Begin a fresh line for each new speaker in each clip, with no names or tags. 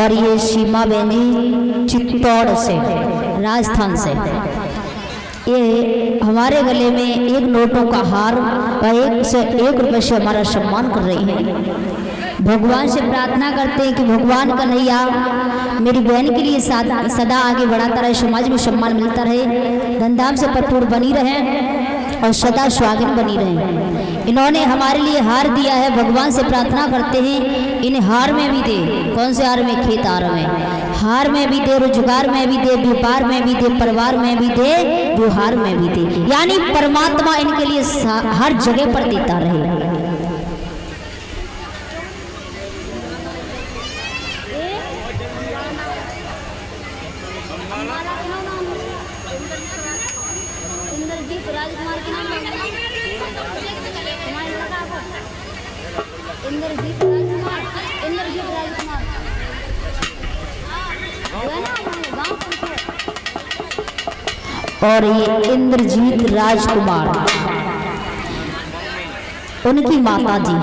और ये सीमा बहन जी चित्तौड़ से, राजस्थान से, ये हमारे गले में 1 नोटों का हार और 1 रुपये से हमारा सम्मान कर रही हैं। भगवान से प्रार्थना करते हैं कि भगवान कन्हैया मेरी बहन के लिए सदा आगे बढ़ाता रहे, समाज में सम्मान मिलता रहे, धनधाम से भरपूर बनी रहे और सदा सुहागिन बनी रहे। इन्होंने हमारे लिए हार दिया है, भगवान से प्रार्थना करते हैं इन हार में भी दे। कौन से हार में? खेत हार में, हार में भी दे, रोजगार में भी दे, व्यापार में भी दे, परिवार में भी दे, व्यवहार में भी दे। यानी परमात्मा इनके लिए हर जगह पर देता रहे। और ये इंद्रजीत राजकुमार, उनकी माता जी,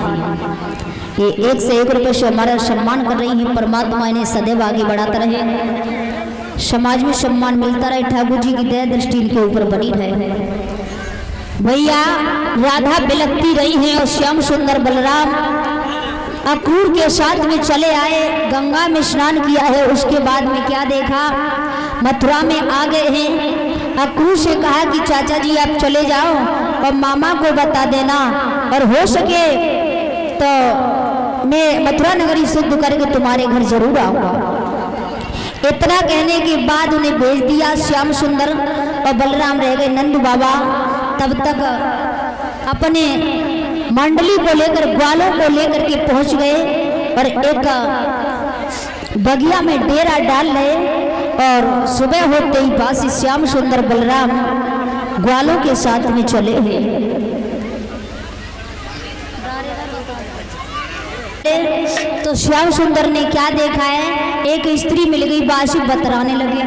ये 1 से 1 रुपये से हमारा सम्मान कर रही हैं। परमात्मा इन्हें सदैव आगे बढ़ाता रहे, समाज में सम्मान मिलता रहे, ठाकुर जी की दया दृष्टि इनके ऊपर बनी रहे। भैया राधा बिलखती रही हैं और श्याम सुंदर बलराम अक्रूर के साथ में चले आए, गंगा में स्नान किया है। उसके बाद में क्या देखा, मथुरा में आ गए हैं। अक्रूर से कहा कि चाचा जी आप चले जाओ और मामा को बता देना, और हो सके तो मैं मथुरा नगरी शुद्ध करके तुम्हारे घर जरूर आऊंगा। इतना कहने के बाद उन्हें भेज दिया। श्याम सुंदर और बलराम रह गए। नंद बाबा तब तक अपने मंडली को लेकर, ग्वालों को लेकर के पहुंच गए और एक बगिया में डेरा डाल रहे। और सुबह होते ही बासी श्याम सुंदर बलराम ग्वालों के साथ में चले हैं। तो श्याम सुंदर ने क्या देखा है, एक स्त्री मिल गई, बासी बतराने लगे।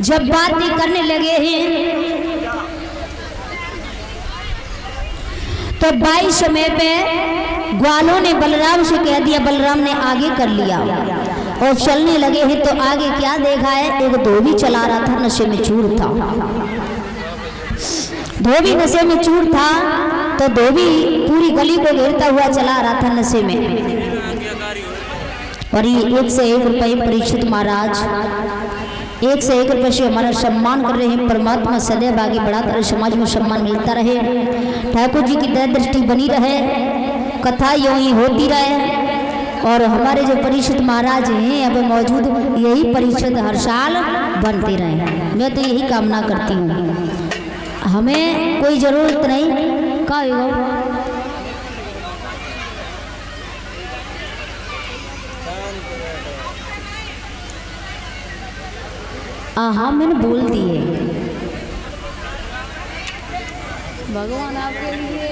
जब बातें करने लगे हैं तो 22 समय पे ग्वालों ने बलराम से कह दिया, बलराम ने आगे कर लिया और चलने लगे हैं। तो आगे क्या देखा है, एक धोबी चला रहा था, नशे में चूर था। धोबी नशे में चूर था तो धोबी पूरी गली को घेरता हुआ चला रहा था नशे में। और ये 1 से 1 रुपये परीक्षित महाराज 1 से 1 रुपये से हमारा सम्मान कर रहे हैं। परमात्मा सदैव आगे बढ़ाता रहे, समाज में सम्मान मिलता रहे, ठाकुर जी की दया दृष्टि बनी रहे, कथा यूं ही होती रहे। और हमारे जो परीक्षित महाराज हैं अब मौजूद, यही परीक्षित हर साल बनते रहे। मैं तो यही कामना करती हूँ, हमें कोई ज़रूरत नहीं का हाँ मैंने बोल दिए। भगवान आपके लिए।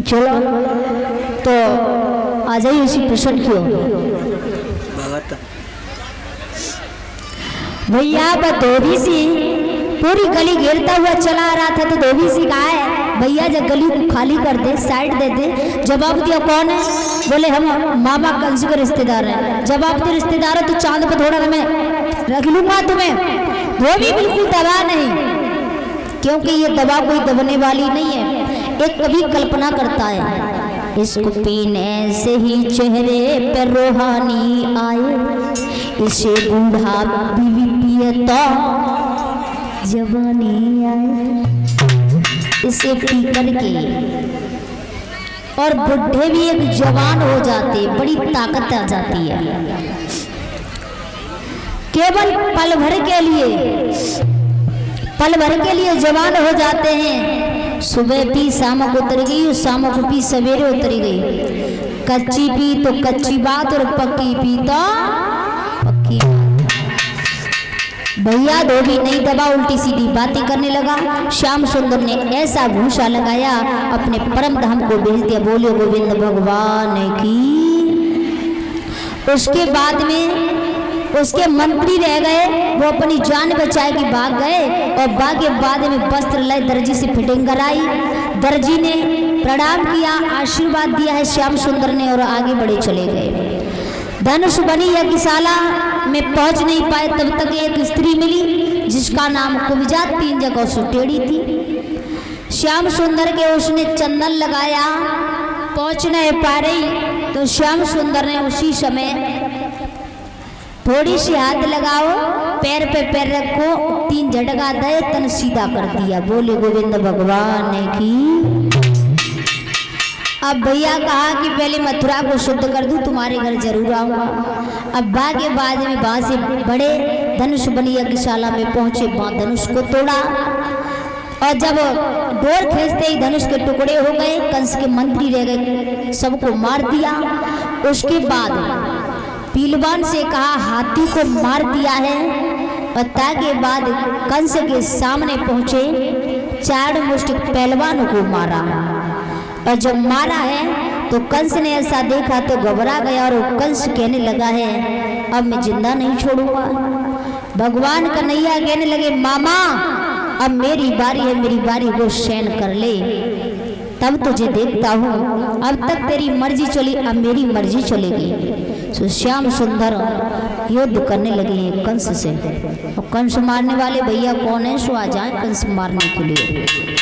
चलो तो आ जाइए उसी प्रश्न क्यों भैया। धोबी सी पूरी गली घेरता हुआ चला रहा था तो धोबी सी कहा है, भैया जब गली को खाली कर दे, साइड दे दे। जवाब दिया, कौन है? बोले हम मामा कंस के रिश्तेदार हैं। जवाब दिया, रिश्तेदार हो तो चांद पर थोड़ा मैं रख लूंगा तुम्हें। धोबी बिल्कुल दबा नहीं, क्योंकि ये दवा कोई दबने वाली नहीं है। एक कवि कल्पना करता है, इसको पीने से ही चेहरे पर रूहानी आए, इसे बूढ़ा भी पिए तो जवानी आए। इसे पी करके और बुढ़े भी एक जवान हो जाते, बड़ी ताकत आ जाती है। केवल पल भर के लिए जवान हो जाते हैं। सुबह पी शाम को उतर गई, शाम को पी सवेरे उतर गई। कच्ची पी तो कच्ची बात और पक्की पी तो पक्की बात। भैया धोबी नहीं दबा, उल्टी सीधी बातें करने लगा। श्याम सुंदर ने ऐसा घूंसा लगाया, अपने परम धाम को भेज दिया। बोले गोविंद भगवान की। उसके बाद में उसके मंत्री रह गए, वो अपनी जान बचाए कि भाग गए। और भाग के बाद में वस्त्र लाए, दर्जी से फिटिंग कराई। दर्जी ने प्रणाम किया, आशीर्वाद दिया है श्याम सुंदर ने, और आगे बढ़े चले गए। धनुष बनी यज्ञशाला में पहुंच नहीं पाए, तब तक एक स्त्री मिली जिसका नाम कुब्जा, 3 जगह से टेढ़ी थी। श्याम सुंदर के उसने चंदन लगाया, पहुंच नहीं पा रही तो श्याम सुंदर ने उसी समय थोड़ी सी हाथ लगाओ, पैर पे पैर रखो, 3 झटका दे, तन सीधा कर दिया। बोले गोविंद भगवान की। अब भैया कहा कि पहले मथुरा को शुद्ध कर दूं, तुम्हारे घर जरूर आऊंगा। अब भाग्य बाद में वहां से बड़े धनुष बनी यज्ञशाला में पहुंचे, वहां धनुष को तोड़ा और जब डोर खींचते ही धनुष के टुकड़े हो गए, कंस के मंत्री रह गए, सबको मार दिया। उसके बाद पीलवान से कहा हाथी को मार दिया है, और ताके बाद कंस के सामने पहुंचे, 4 मुष्ट पहलवानों को मारा। और जब मारा है तो कंस ने ऐसा देखा तो घबरा गया और कंस कहने लगा है अब मैं जिंदा नहीं छोड़ूंगा। भगवान कन्हैया कहने लगे मामा अब मेरी बारी है, मेरी बारी को सहन कर ले, तब तुझे देखता हूँ। अब तक तेरी मर्जी चली, अब मेरी मर्जी चलेगी। तो श्याम सुंदर युद्ध करने लगे हैं कंस से, और कंस मारने वाले भैया कौन है, सो आ जाए कंस मारने के लिए।